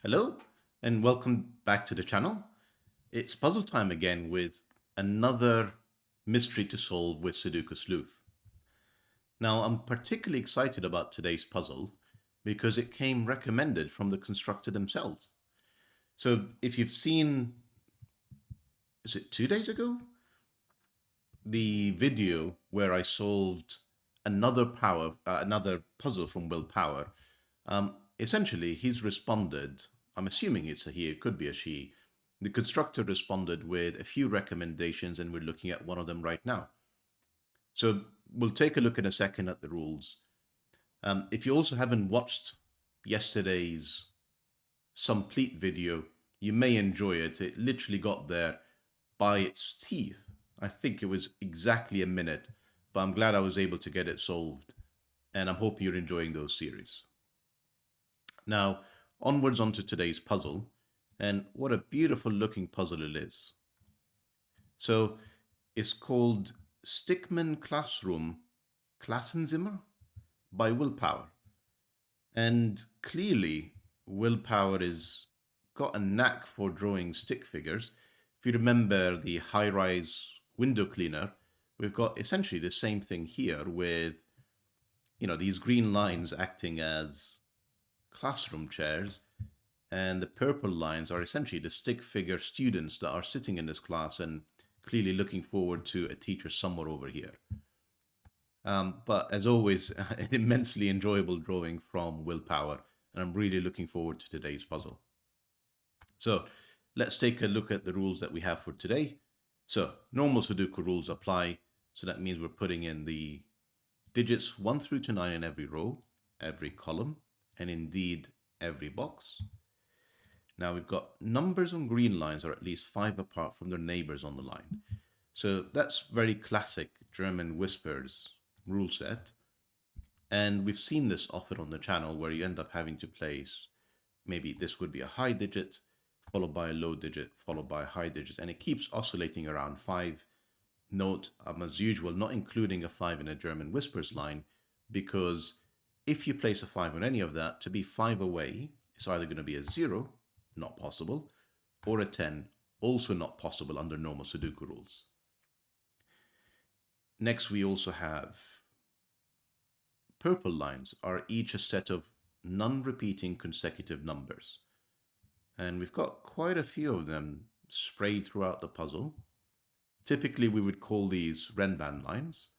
Hello, and welcome back to the channel. It's puzzle time again with another mystery to solve with Sudoku Sleuth. Now, I'm particularly excited about today's puzzle because it came recommended from the constructor themselves. So, if you've seen, is it 2 days ago? The video where I solved another puzzle from Willpower. Essentially, he's responded. I'm assuming it's a he. It could be a she. The constructor responded with a few recommendations, and we're looking at one of them right now. So we'll take a look in a second at the rules. If you also haven't watched yesterday's complete video, you may enjoy it. It literally got there by its teeth. I think it was exactly a minute, but I'm glad I was able to get it solved, and I'm hoping you're enjoying those series. Now, onwards onto today's puzzle, and what a beautiful looking puzzle it is. So, it's called StickmanClassroomKlassenzimmer by Willpower. And clearly, Willpower is got a knack for drawing stick figures. If you remember the high-rise window cleaner, we've got essentially the same thing here with, these green lines acting as classroom chairs, and the purple lines are essentially the stick figure students that are sitting in this class and clearly looking forward to a teacher somewhere over here. But as always, an immensely enjoyable drawing from Willpower, and I'm really looking forward to today's puzzle. So let's take a look at the rules that we have for today. So normal Sudoku rules apply. So that means we're putting in the digits 1 through to 9 in every row, every column, and indeed every box. Now we've got numbers on green lines are at least 5 apart from their neighbors on the line. So that's very classic German whispers rule set. And we've seen this often on the channel where you end up having to place, maybe this would be a high digit, followed by a low digit, followed by a high digit. And it keeps oscillating around 5. Note, as usual, not including a 5 in a German whispers line, because if you place a 5 on any of that, to be 5 away, it's either going to be a 0, not possible, or a 10, also not possible under normal Sudoku rules. Next, we also have purple lines are each a set of non-repeating consecutive numbers. And we've got quite a few of them sprayed throughout the puzzle. Typically, we would call these Renban lines.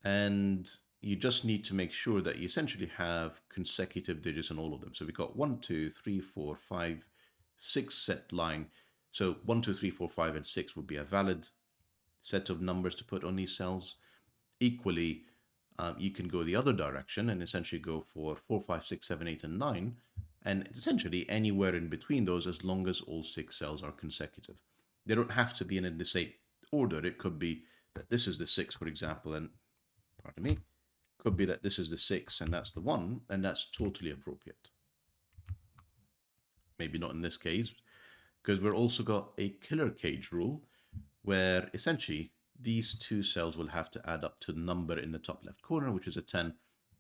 And you just need to make sure that you essentially have consecutive digits on all of them. So we've got 1, 2, 3, 4, 5, 6 set line. So 1, 2, 3, 4, 5, and 6 would be a valid set of numbers to put on these cells. Equally, you can go the other direction and essentially go for 4, 5, 6, 7, 8, and 9, and essentially anywhere in between those as long as all 6 cells are consecutive. They don't have to be in the same order. It could be that this is the 6, for example, and pardon me, could be that this is the 6 and that's the 1, and that's totally appropriate. Maybe not in this case, because we've also got a killer cage rule where essentially these 2 cells will have to add up to the number in the top left corner, which is a 10.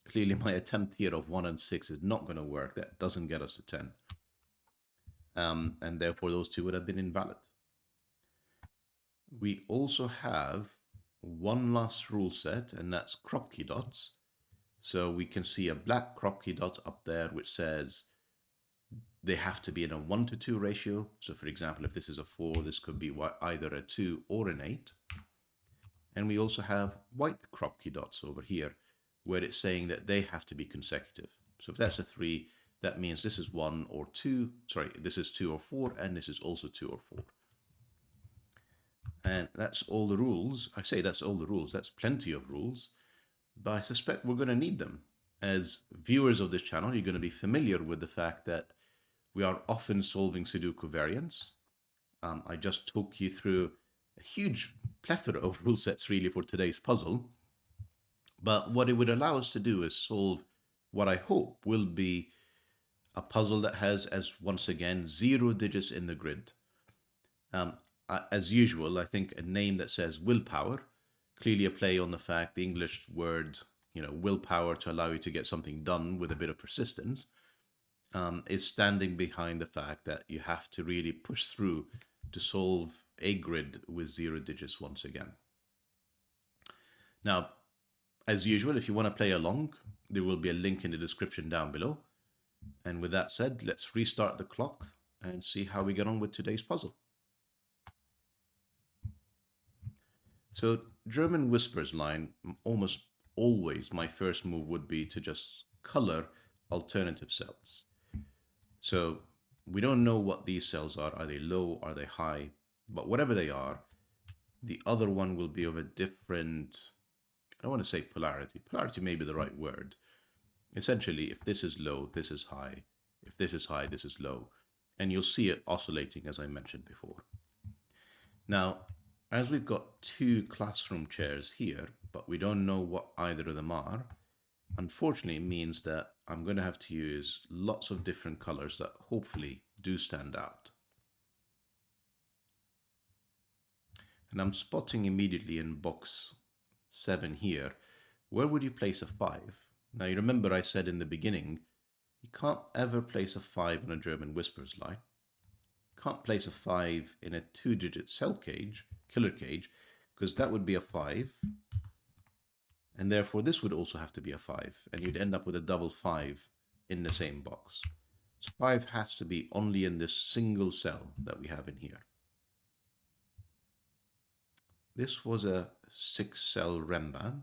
Clearly, my attempt here of 1 and 6 is not going to work. That doesn't get us to 10. And therefore, those 2 would have been invalid. We also have one last rule set, and that's crop key dots. So we can see a black crop key dot up there, which says they have to be in a 1 to 2 ratio. So for example, if this is a 4, this could be either a 2 or an 8. And we also have white crop key dots over here, where it's saying that they have to be consecutive. So if that's a 3, that means this is 1 or 2, sorry, this is 2 or 4, and this is also 2 or 4. And that's all the rules. I say that's all the rules. That's plenty of rules. But I suspect we're going to need them. As viewers of this channel, you're going to be familiar with the fact that we are often solving Sudoku variants. I just took you through a huge plethora of rule sets really for today's puzzle. But what it would allow us to do is solve what I hope will be a puzzle that has, as once again, 0 digits in the grid. As usual, I think a name that says willpower, clearly a play on the fact, the English word, willpower to allow you to get something done with a bit of persistence. is standing behind the fact that you have to really push through to solve a grid with 0 digits once again. Now, as usual, if you want to play along, there will be a link in the description down below. And with that said, let's restart the clock and see how we get on with today's puzzle. So German whispers line, almost always my first move would be to just color alternative cells. So we don't know what these cells are. Are they low? Are they high? But whatever they are, the other one will be of a different, I don't want to say polarity. Polarity may be the right word. Essentially, if this is low, this is high. If this is high, this is low. And you'll see it oscillating, as I mentioned before. Now, as we've got 2 classroom chairs here, but we don't know what either of them are, unfortunately it means that I'm going to have to use lots of different colors that hopefully do stand out. And I'm spotting immediately in box 7 here, where would you place a 5? Now you remember I said in the beginning, you can't ever place a 5 on a German whispers line. You can't place a 5 in a 2-digit cell cage, killer cage, because that would be a 5. And therefore this would also have to be a 5, and you'd end up with a double 5 in the same box. So 5 has to be only in this single cell that we have in here. This was a 6-cell Renban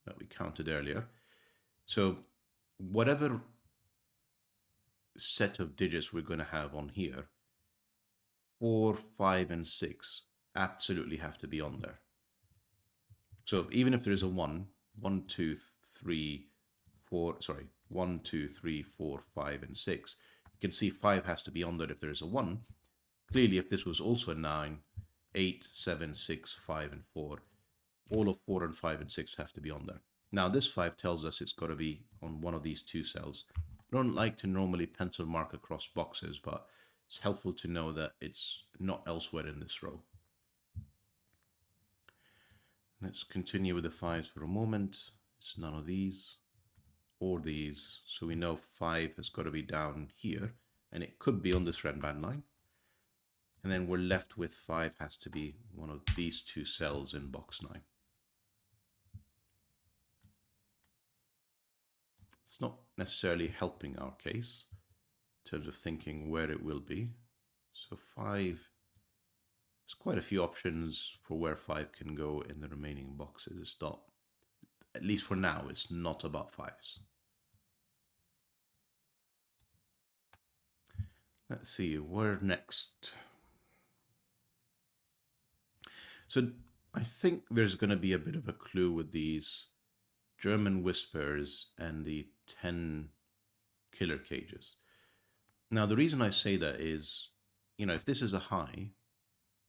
that we counted earlier. So whatever set of digits we're going to have on here, 4, 5, and 6 absolutely have to be on there. So even if there is a 1, 1, 2, 3, 4, 1, 2, 3, 4, 5, and 6, you can see 5 has to be on there if there is a 1. Clearly, if this was also a 9, 8, 7, 6, 5, and 4, all of 4 and 5 and 6 have to be on there. Now this 5 tells us it's got to be on one of these 2 cells. I don't like to normally pencil mark across boxes, but it's helpful to know that it's not elsewhere in this row. Let's continue with the 5s for a moment. It's none of these or these. So we know 5 has got to be down here, and it could be on this Renban line. And then we're left with 5 has to be one of these 2 cells in box 9. It's not necessarily helping our case in terms of thinking where it will be. So 5, there's quite a few options for where 5 can go in the remaining boxes. It's not, at least for now, it's not about 5s. Let's see, where next? So I think there's going to be a bit of a clue with these German whispers and the 10 killer cages. Now, the reason I say that is, if this is a high,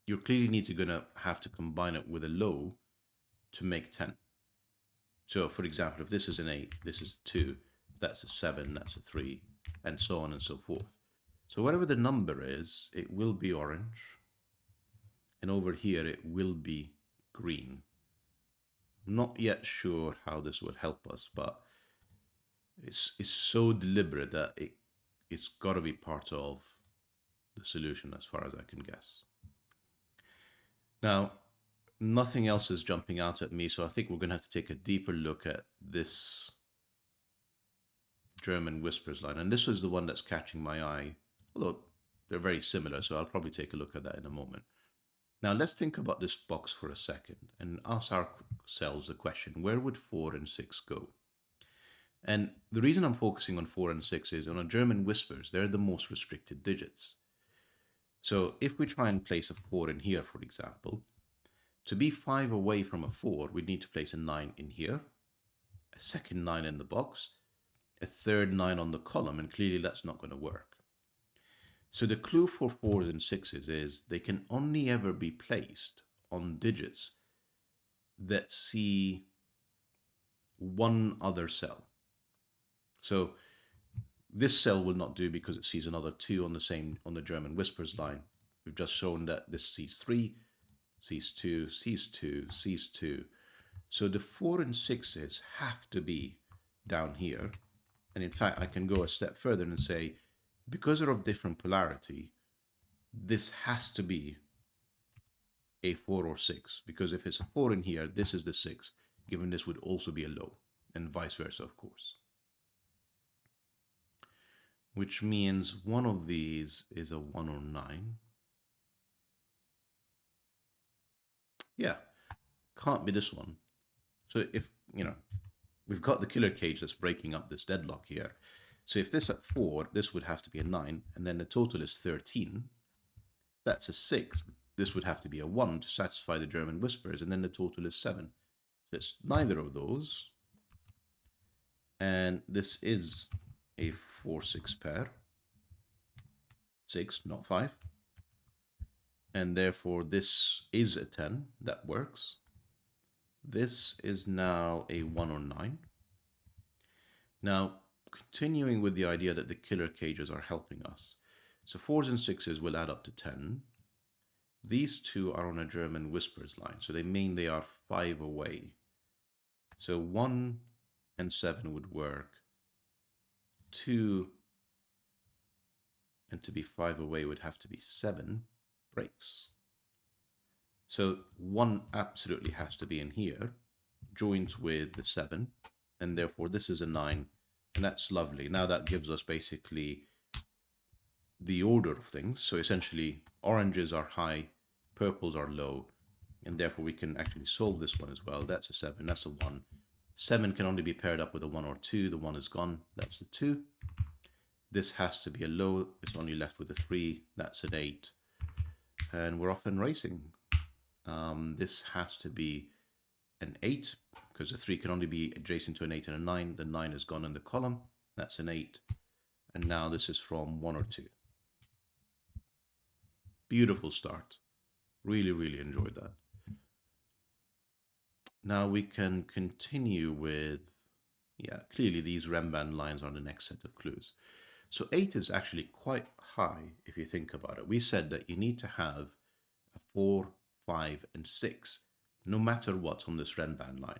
you clearly going to have to combine it with a low to make 10. So, for example, if this is an 8, this is a 2, that's a 7, that's a 3, and so on and so forth. So whatever the number is, it will be orange. And over here, it will be green. I'm not yet sure how this will help us, but it's so deliberate that it's got to be part of the solution as far as I can guess. Now, nothing else is jumping out at me, so I think we're going to have to take a deeper look at this German whispers line. And this is the one that's catching my eye, although they're very similar, so I'll probably take a look at that in a moment. Now, let's think about this box for a second and ask ourselves the question, where would 4 and 6 go? And the reason I'm focusing on 4 and 6 is on a German whispers, they're the most restricted digits. So if we try and place a 4 in here, for example, to be 5 away from a 4, we'd need to place a 9 in here, a second 9 in the box, a third 9 on the column, and clearly that's not going to work. So the clue for 4s and 6s is they can only ever be placed on digits that see one other cell. So this cell will not do because it sees another 2 on the German whispers line. We've just shown that this sees 3, sees 2, sees 2, sees 2. So the 4 and 6s have to be down here, And in fact, I can go a step further and say, because they're of different polarity, this has to be a 4 or 6, because if it's a 4 in here, this is the 6, given this would also be a low, and vice versa, of course. Which means one of these is a 1 or 9. Yeah, can't be this one. So if, we've got the killer cage that's breaking up this deadlock here. So if this at 4, this would have to be a 9, and then the total is 13. That's a 6. This would have to be a 1 to satisfy the German whispers, and then the total is 7. So it's neither of those. And this is a 4-6 pair. 6, not 5. And therefore this is a 10. That works. This is now a 1 or 9. Now, continuing with the idea that the killer cages are helping us. So 4s and 6s will add up to 10. These two are on a German whispers line, so they mean they are 5 away. So 1 and 7 would work. 2 and to be 5 away would have to be 7 breaks. So 1 absolutely has to be in here, joined with the 7, and therefore this is a 9, and that's lovely. Now that gives us basically the order of things. So essentially oranges are high, purples are low, and therefore we can actually solve this one as well. That's a 7, that's a 1. 7 can only be paired up with a 1 or 2. The 1 is gone, that's a 2. This has to be a low, it's only left with a 3, that's an 8. And we're off and racing. This has to be an 8, because a 3 can only be adjacent to an 8 and a 9. The 9 is gone in the column, that's an 8. And now this is from 1 or 2. Beautiful start. Really, really enjoyed that. Now we can continue with, clearly these Renban lines are the next set of clues. So 8 is actually quite high if you think about it. We said that you need to have a 4, 5, and 6, no matter what's on this Renban line.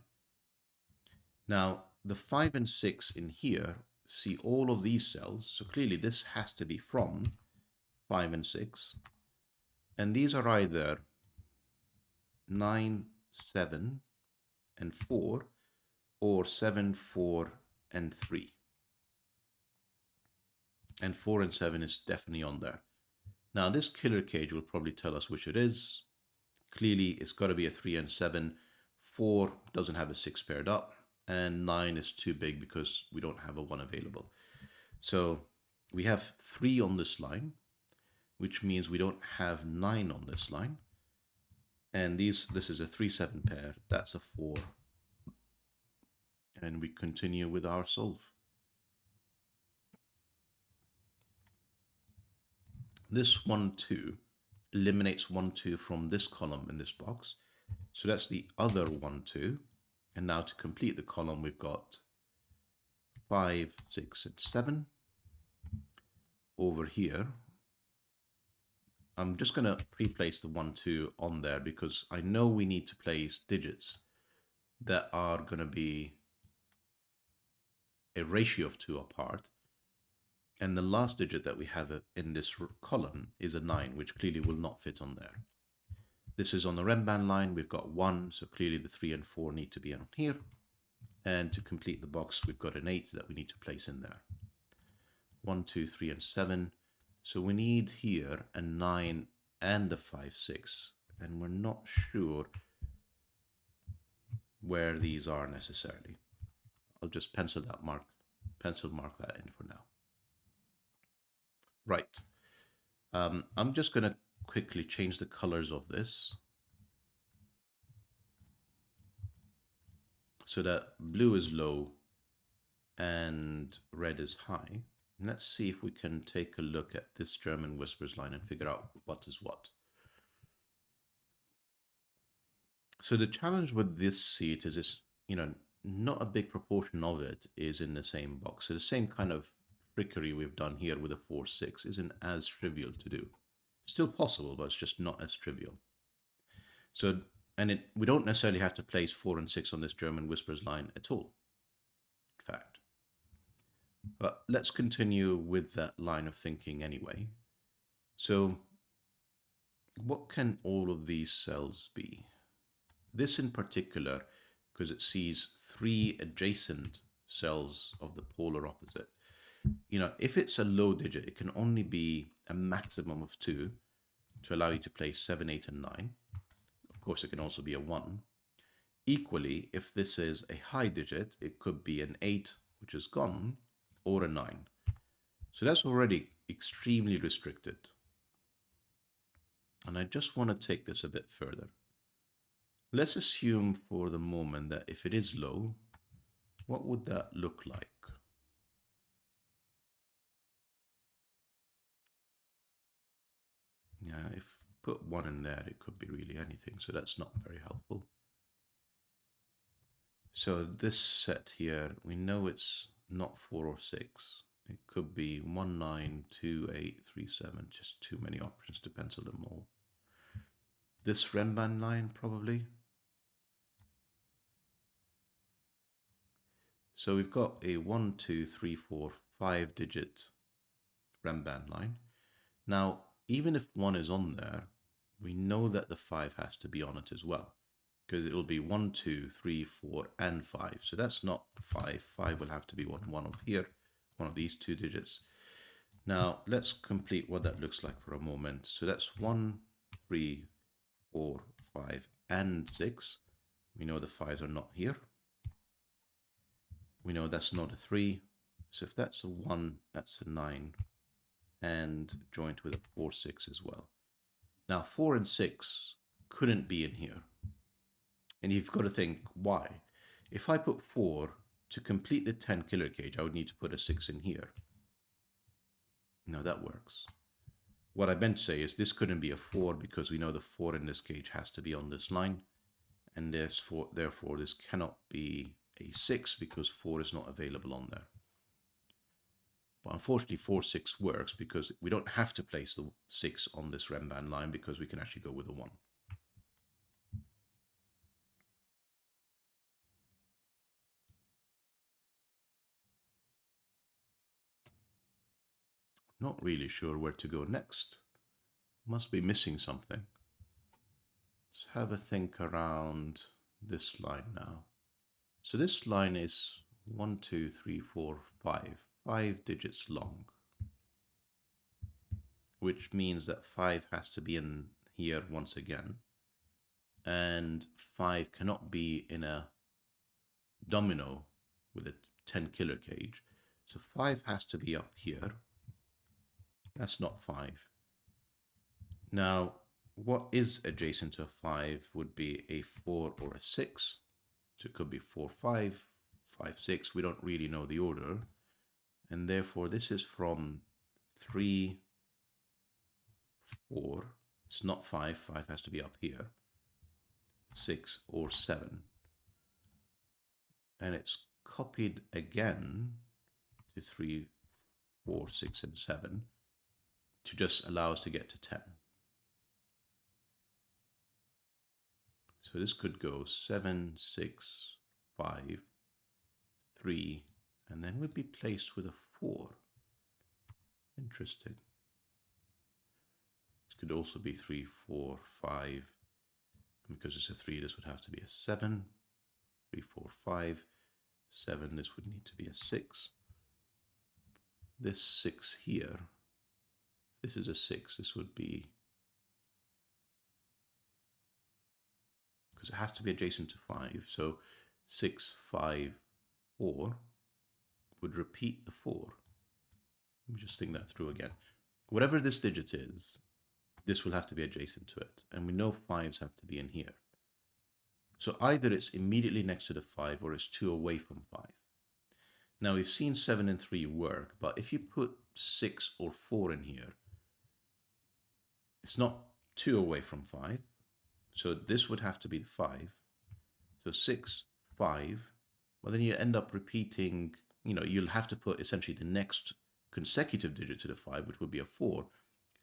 Now, the 5 and 6 in here see all of these cells, so clearly this has to be from 5 and 6. And these are either 9, 7, and 4, or 7, 4, and 3. And 4 and 7 is definitely on there. Now, this killer cage will probably tell us which it is. Clearly, it's got to be a 3 and 7. 4 doesn't have a 6 paired up, and 9 is too big because we don't have a 1 available. So we have 3 on this line, which means we don't have 9 on this line. And this is a 3-7 pair, that's a 4. And we continue with our solve. This 1, 2 eliminates 1, 2 from this column in this box. So that's the other 1, 2. And now to complete the column, we've got 5, 6, and 7. Over here, I'm just going to pre-place the 1, 2 on there because I know we need to place digits that are going to be a ratio of 2 apart. And the last digit that we have in this column is a 9, which clearly will not fit on there. This is on the Renban line. We've got 1, so clearly the 3 and 4 need to be on here. And to complete the box, we've got an 8 that we need to place in there. 1, 2, 3, and 7. So we need here a 9 and a 5, 6. And we're not sure where these are necessarily. I'll just pencil mark that in for now. Right. I'm just going to quickly change the colors of this so that blue is low and red is high. And let's see if we can take a look at this German whispers line and figure out what is what. So the challenge with this seat is not a big proportion of it is in the same box. So the same kind of trickery we've done here with a 4, 6 isn't as trivial to do. Still possible, but it's just not as trivial. So, we don't necessarily have to place 4 and 6 on this German whispers line at all, in fact. But let's continue with that line of thinking anyway. So what can all of these cells be? This in particular, because it sees 3 adjacent cells of the polar opposite. If it's a low digit, it can only be a maximum of 2 to allow you to place 7, 8, and 9. Of course, it can also be a 1. Equally, if this is a high digit, it could be an 8, which is gone, or a 9. So that's already extremely restricted. And I just want to take this a bit further. Let's assume for the moment that if it is low, what would that look like? Yeah, if put 1 in there, it could be really anything, so that's not very helpful. So this set here, we know it's not 4 or 6. It could be 1, 9, 2, 8, 3, 7, just too many options to pencil them all. This Renban line, probably. So we've got a 1, 2, 3, 4, 5 digit Renban line. Now, even if 1 is on there, we know that the 5 has to be on it as well, because it'll be 1, 2, 3, 4, and 5. So that's not 5. 5 will have to be one of here, one of these 2 digits. Now, let's complete what that looks like for a moment. So that's 1, 3, 4, 5, and 6. We know the 5s are not here. We know that's not a 3. So if that's a 1, that's a 9. And joint with a 4, 6 as well. Now, 4 and 6 couldn't be in here. And you've got to think, why? If I put 4, to complete the 10 killer cage, I would need to put a 6 in here. Now that works. What I meant to say is this couldn't be a 4 because we know the 4 in this cage has to be on this line. And therefore, this cannot be a 6 because 4 is not available on there. But unfortunately, 4, 6 works because we don't have to place the 6 on this Renban line because we can actually go with a 1. Not really sure where to go next. Must be missing something. Let's have a think around this line now. So this line is 1, 2, 3, 4, 5. 5 digits long. Which means that 5 has to be in here once again. And 5 cannot be in a domino with a 10 killer cage. So 5 has to be up here. That's not 5. Now, what is adjacent to a 5 would be a 4 or a 6. So it could be 4, 5, 5, 6. We don't really know the order. And therefore, this is from 3, 4. It's not 5. 5 has to be up here. 6 or 7. And it's copied again to 3, 4, 6, and 7 to just allow us to get to 10. So this could go 7, 6, 5, 3, and then would be placed with a 4. Interesting. This could also be 3, 4, 5. Because it's a 3, this would have to be a 7. 3, 4, 5, 7. This would need to be a 6. This 6 here, this is a 6. This would be, because it has to be adjacent to 5. So 6, 5, 4 would repeat the 4. Let me just think that through again. Whatever this digit is, this will have to be adjacent to it. And we know 5s have to be in here. So either it's immediately next to the 5 or it's 2 away from 5. Now we've seen 7 and 3 work, but if you put 6 or 4 in here, it's not 2 away from 5. So this would have to be the 5. So 6, 5. Well, then you end up repeating, you'll have to put essentially the next consecutive digit to the 5, which would be a 4,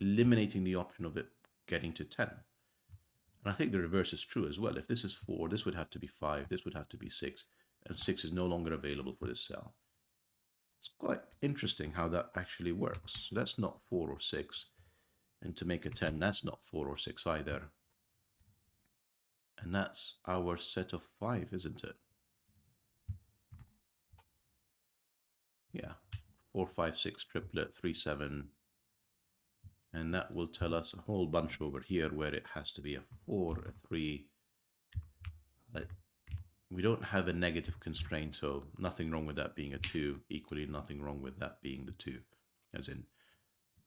eliminating the option of it getting to 10. And I think the reverse is true as well. If this is 4, this would have to be 5, this would have to be 6, and 6 is no longer available for this cell. It's quite interesting how that actually works. So that's not 4 or 6. And to make a 10, that's not 4 or 6 either. And that's our set of 5, isn't it? Yeah, 4, 5, 6 triplet, 3, 7. And that will tell us a whole bunch over here where it has to be a 4, a 3. We don't have a negative constraint, so nothing wrong with that being a 2. Equally, nothing wrong with that being the 2. As in,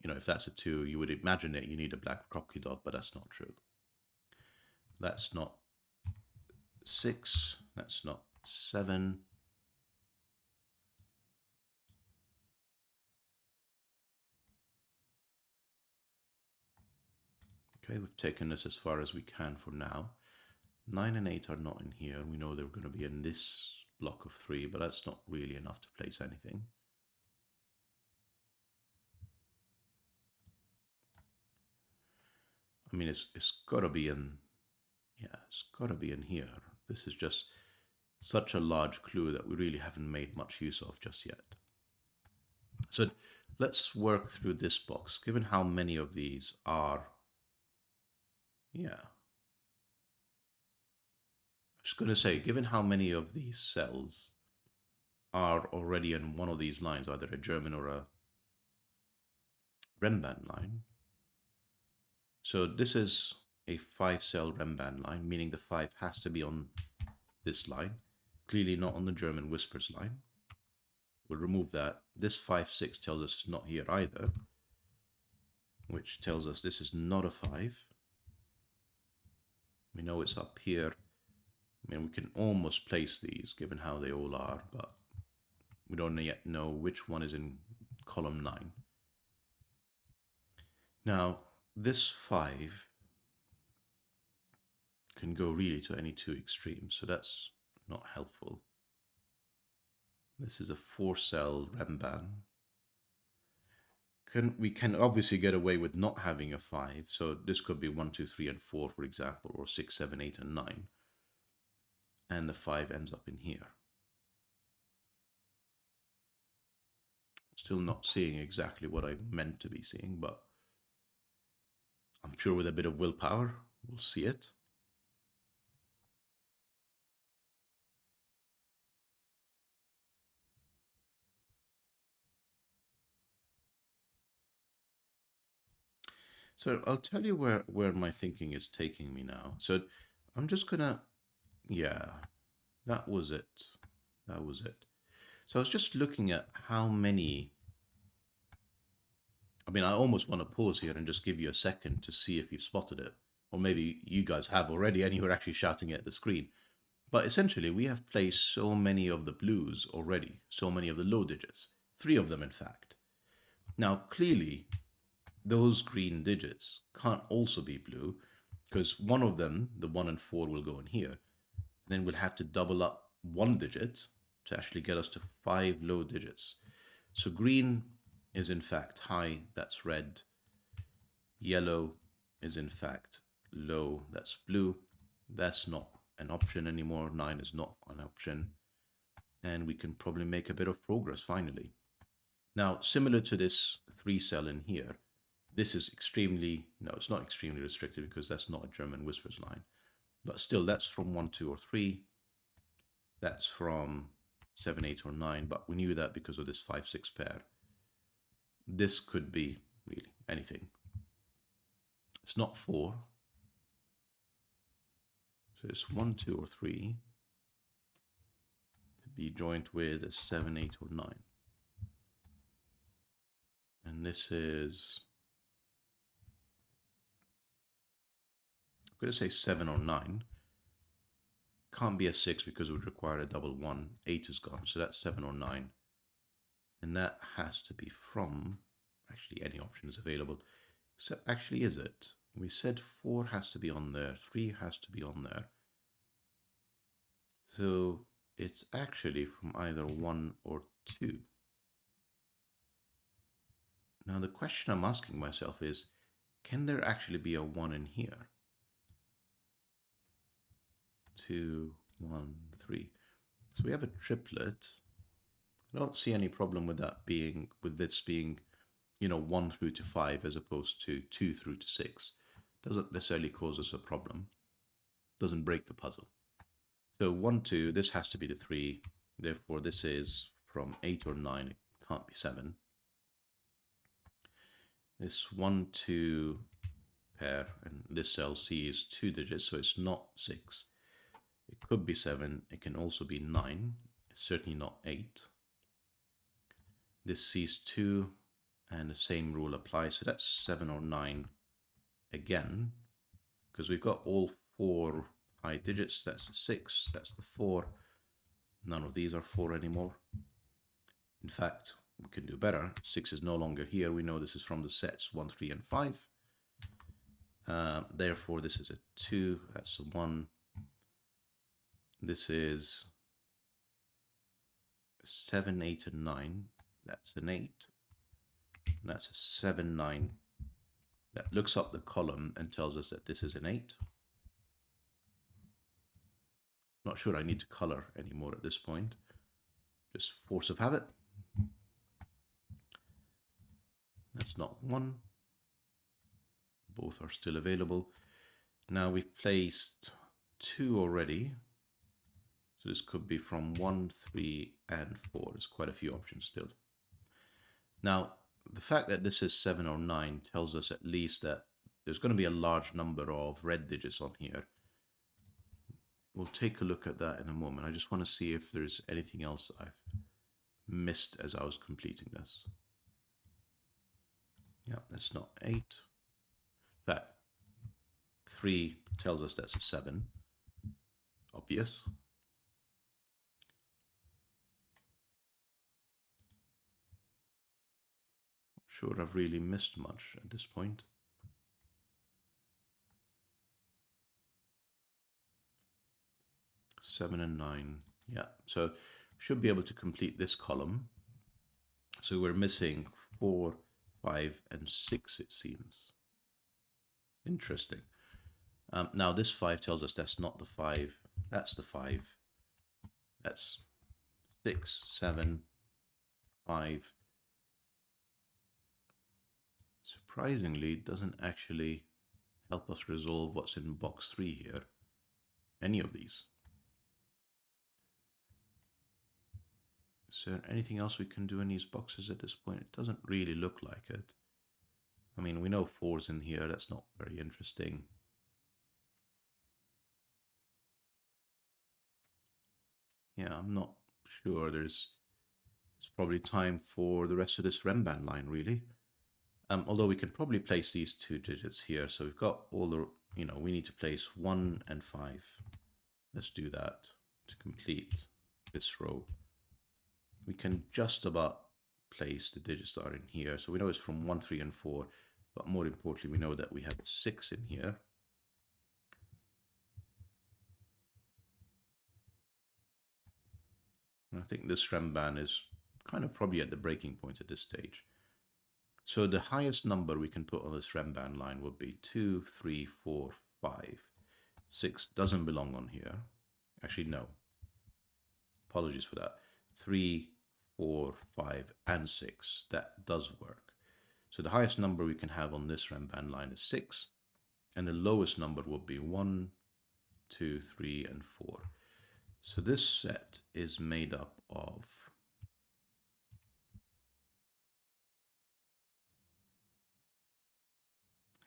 if that's a 2, you would imagine it, you need a black Kropki dot, but that's not true. That's not 6. That's not 7. Okay, we've taken this as far as we can for now. 9 and 8 are not in here. We know they're going to be in this block of 3, but that's not really enough to place anything. I mean, it's got to be in, yeah, it's got to be in here. This is just such a large clue that we really haven't made much use of just yet. So let's work through this box, given how many of these are, yeah. I'm just going to say, given how many of these cells are already in one of these lines, either a German or a Renban line. So this is a 5-cell Renban line, meaning the 5 has to be on this line, clearly not on the German whispers line. We'll remove that. This 5, 6 tells us it's not here either, which tells us this is not a 5. We know it's up here. I mean, we can almost place these given how they all are, but we don't yet know which one is in column 9. Now, this 5 can go really to any 2 extremes, so that's not helpful. This is a 4-cell Renban. We can obviously get away with not having a 5, so this could be 1, 2, 3, and 4, for example, or 6, 7, 8, and 9. And the 5 ends up in here. Still not seeing exactly what I meant to be seeing, but I'm sure with a bit of willpower, we'll see it. So I'll tell you where my thinking is taking me now. So I'm just gonna, yeah, that was it. That was it. So I was just looking at how many, I mean, I almost want to pause here and just give you a second to see if you've spotted it. Or maybe you guys have already and you were actually shouting at the screen. But essentially, we have placed so many of the blues already, so many of the low digits, 3 of them in fact. Now, clearly, those green digits can't also be blue because one of them, the 1 and 4, will go in here. And then we'll have to double up 1 digit to actually get us to 5 low digits. So green is in fact high, that's red. Yellow is in fact low, that's blue. That's not an option anymore. 9 is not an option. And we can probably make a bit of progress finally. Now, similar to this 3-cell in here, this is extremely, no, it's not extremely restricted because that's not a German whispers line. But still, that's from 1, 2, or 3. That's from 7, 8, or 9. But we knew that because of this 5, 6 pair. This could be really anything. It's not 4. So it's 1, 2, or 3 to be joined with a 7, 8, or 9. And this is, I'm going to say 7 or 9. Can't be a 6 because it would require a double 1. 8 is gone, so that's 7 or 9. And that has to be from, actually any option is available. So actually, is it? We said 4 has to be on there, 3 has to be on there. So it's actually from either 1 or 2. Now the question I'm asking myself is, can there actually be a 1 in here? 2, 1, 3. So we have a triplet I don't see any problem with that being, with this being, 1 through to 5 as opposed to 2 through to 6. Doesn't necessarily cause us a problem. Doesn't break the puzzle. So 1, 2, this has to be the 3. Therefore, this is from 8 or 9. It can't be 7. This 1, 2 pair, and this cell C is 2 digits, so it's not 6. It could be 7. It can also be 9. It's certainly not 8. This C is 2, and the same rule applies. So that's 7 or 9 again, because we've got all 4 high digits. That's the 6, that's the 4. None of these are 4 anymore. In fact, we can do better. 6 is no longer here. We know this is from the sets 1, 3, and 5. Therefore, this is a 2. That's a 1. This is 7, 8, and 9. That's an 8. And that's a 7, 9. That looks up the column and tells us that this is an 8. Not sure I need to color anymore at this point. Just force of habit. That's not 1. Both are still available. Now we've placed 2 already. So this could be from 1, 3, and 4. There's quite a few options still. Now, the fact that this is 7 or 9 tells us at least that there's going to be a large number of red digits on here. We'll take a look at that in a moment. I just want to see if there's anything else I've missed as I was completing this. Yeah, that's not 8. In fact, 3 tells us that's a 7. Obvious. Sure, I've really missed much at this point. Seven and 9. Yeah, so should be able to complete this column. So we're missing 4, 5, and 6, it seems. Interesting. Now this 5 tells us that's not the 5. That's the 5. That's 6, 7, 5. Surprisingly, it doesn't actually help us resolve what's in box 3 here. Any of these. Is there anything else we can do in these boxes at this point? It doesn't really look like it. I mean, we know 4's in here. That's not very interesting. Yeah, I'm not sure. It's probably time for the rest of this Renban line, really. Although we can probably place these 2 digits here. So we've got all the, we need to place 1 and 5. Let's do that to complete this row. We can just about place the digits that are in here. So we know it's from 1, 3, and 4. But more importantly, we know that we have 6 in here. And I think this Renban is kind of probably at the breaking point at this stage. So the highest number we can put on this Renban line would be 2, 3, 4, 5. 6 doesn't belong on here. Actually, no. Apologies for that. 3, 4, 5, and 6. That does work. So the highest number we can have on this Renban line is 6. And the lowest number will be 1, 2, 3, and 4. So this set is made up of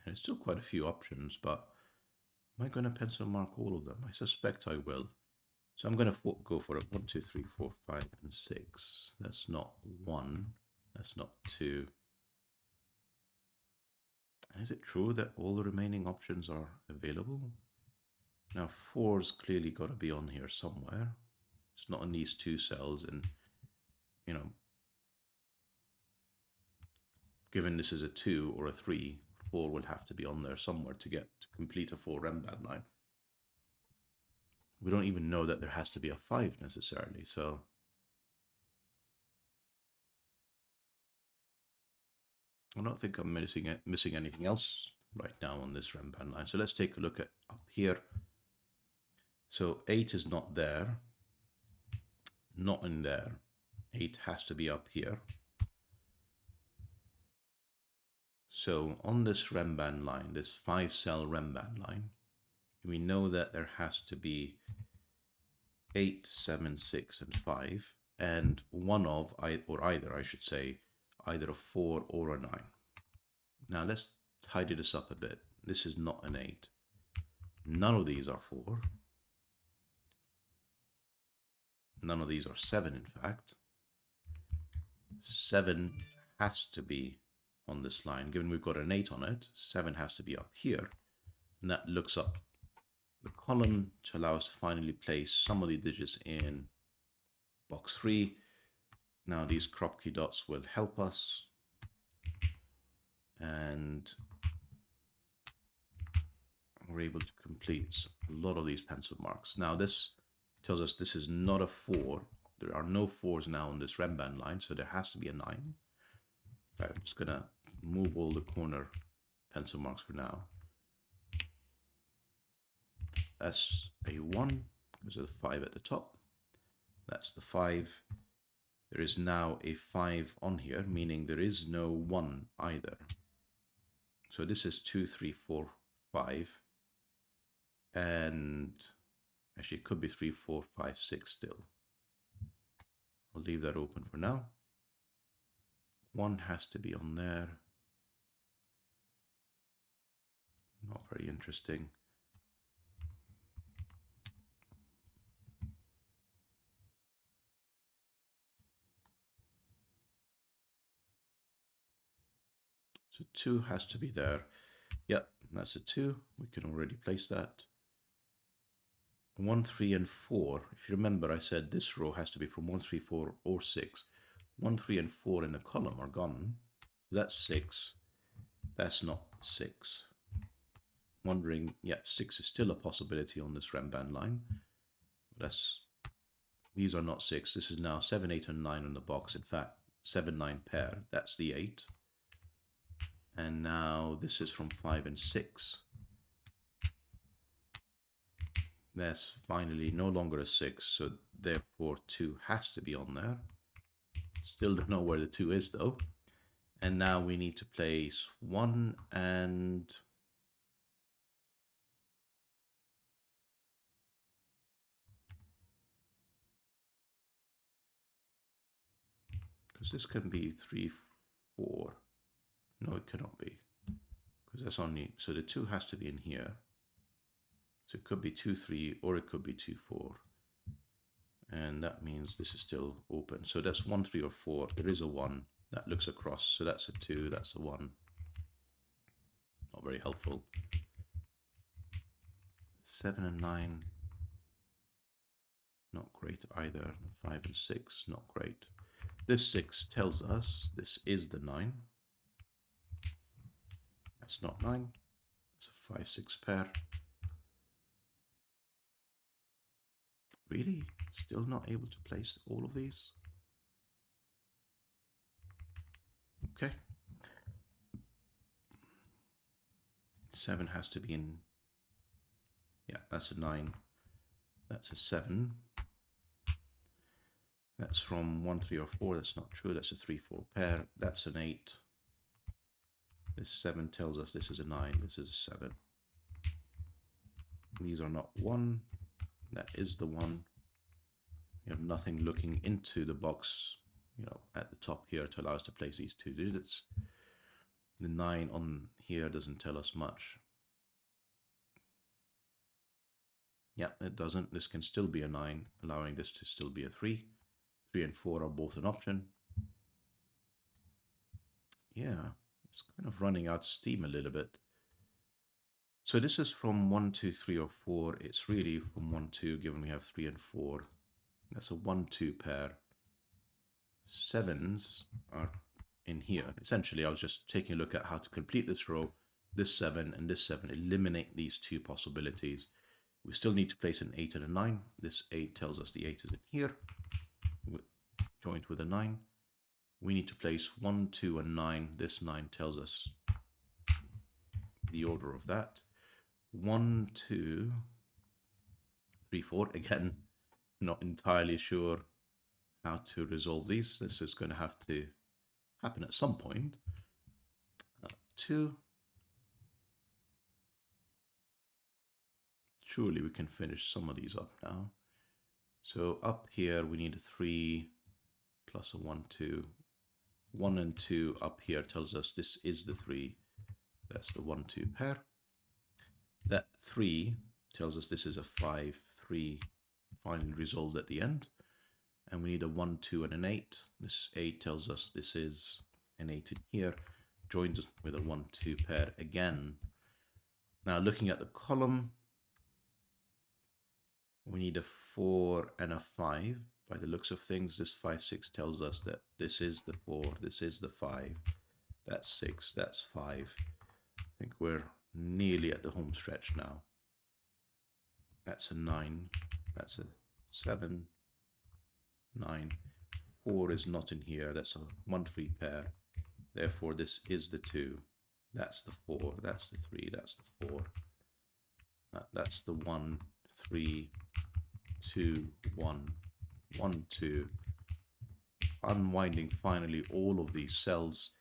and it's still quite a few options, but am I going to pencil mark all of them? I suspect I will. So I'm going to go for it. 1, 2, 3, 4, 5, and 6. That's not 1. That's not 2. Is it true that all the remaining options are available? Now 4's clearly got to be on here somewhere. It's not in these 2 cells, and given this is a 2 or a 3, 4 will have to be on there somewhere to complete a 4 Renban line. We don't even know that there has to be a 5 necessarily, so I don't think I'm missing anything else right now on this Renban line. So let's take a look at up here. So 8 is not there, not in there. 8 has to be up here. So on this Renban line, this 5-cell Renban line, we know that there has to be 8, 7, 6, and 5, and one of, or either, I should say, either a 4 or a 9. Now let's tidy this up a bit. This is not an 8. None of these are 4. None of these are 7, in fact. 7 has to be on this line. Given we've got an 8 on it, 7 has to be up here. And that looks up the column to allow us to finally place some of the digits in box 3. Now these crop key dots will help us. And we're able to complete a lot of these pencil marks. Now this tells us this is not a 4. There are no 4s now on this Renban line, so there has to be a 9. Okay, I'm just gonna move all the corner pencil marks for now. That's a 1 because of the 5 at the top. That's the 5. There is now a 5 on here, meaning there is no 1 either. So this is 2, 3, 4, 5. And actually it could be 3, 4, 5, 6 still. I'll leave that open for now. 1 has to be on there. Not very interesting. So 2 has to be there. Yep, that's a 2. We can already place that. 1, 3, and 4. If you remember, I said this row has to be from 1, 3, 4, or 6. 1, 3, and 4 in the column are gone. So that's 6. That's not 6. Wondering, yeah, 6 is still a possibility on this Renban line. These are not 6. This is now 7, 8, and 9 on the box. In fact, 7, 9 pair. That's the 8. And now this is from 5 and 6. That's finally no longer a 6, so therefore 2 has to be on there. Still don't know where the 2 is though. And now we need to place 1 and... because this can be 3, 4. No, it cannot be. Because that's only... so the 2 has to be in here. So it could be 2, 3, or it could be 2, 4. And that means this is still open. So that's 1, 3, or 4. There is a 1 that looks across. So that's a 2, that's a 1. Not very helpful. 7 and 9. Not great either. 5 and 6, not great. This 6 tells us this is the 9. That's not 9. It's a 5, 6 pair. Really? Still not able to place all of these? Okay. 7 has to be in... yeah, that's a 9. That's a 7. That's from 1, 3, or 4. That's not true. That's a 3, 4 pair. That's an 8. This 7 tells us this is a 9. This is a 7. These are not 1. That is the 1. We have nothing looking into the box, you know, at the top here to allow us to place these 2 digits. The 9 on here doesn't tell us much. Yeah, it doesn't. This can still be a 9, allowing this to still be a 3. 3 and 4 are both an option. Yeah, it's kind of running out of steam a little bit. So this is from 1, 2, 3, or 4. It's really from 1, 2, given we have 3 and 4. That's a 1, 2 pair. 7s are in here. Essentially, I was just taking a look at how to complete this row. This 7 and this 7 eliminate these 2 possibilities. We still need to place an 8 and a 9. This 8 tells us the 8 is in here, joined with a 9. We need to place 1, 2, and 9. This 9 tells us the order of that. 1, 2, 3, 4. Again, not entirely sure how to resolve these. This is going to have to happen at some point. 2. Surely we can finish some of these up now. So up here we need a 3 plus a 1, 2. 1 and 2 up here tells us this is the 3. That's the 1, 2 pair. That 3 tells us this is a 5, 3 finally resolved at the end. And we need a 1, 2, and an 8. This 8 tells us this is an 8 in here, joined with a 1, 2 pair again. Now looking at the column, we need a 4 and a 5. By the looks of things, this 5, 6 tells us that this is the 4, this is the 5, that's 6, that's 5. I think we're nearly at the home stretch now. That's a 9, that's a 7, 9. 4 is not in here, that's a 1, 3 pair. Therefore, this is the 2. That's the 4, that's the 3, that's the 4. That's the 1, 3, 2, 1, 1, 2. Unwinding finally all of these cells.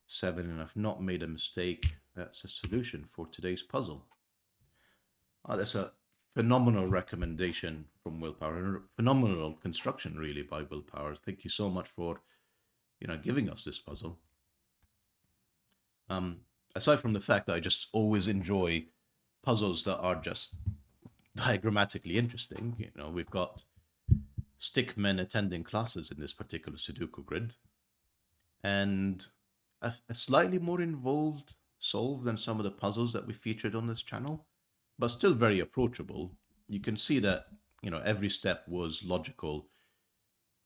7, and I've not made a mistake. That's a solution for today's puzzle. That's a phenomenal recommendation from Willpower. Phenomenal construction, really, by Willpower. Thank you so much for, giving us this puzzle. Aside from the fact that I just always enjoy puzzles that are just diagrammatically interesting, we've got Stickmen attending classes in this particular Sudoku grid, and a slightly more involved solve than some of the puzzles that we featured on this channel, but still very approachable. You can see that, every step was logical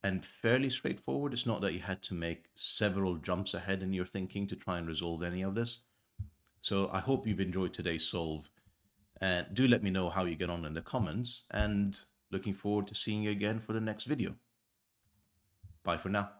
and fairly straightforward. It's not that you had to make several jumps ahead in your thinking to try and resolve any of this. So I hope you've enjoyed today's solve. And do let me know how you get on in the comments, and looking forward to seeing you again for the next video. Bye for now.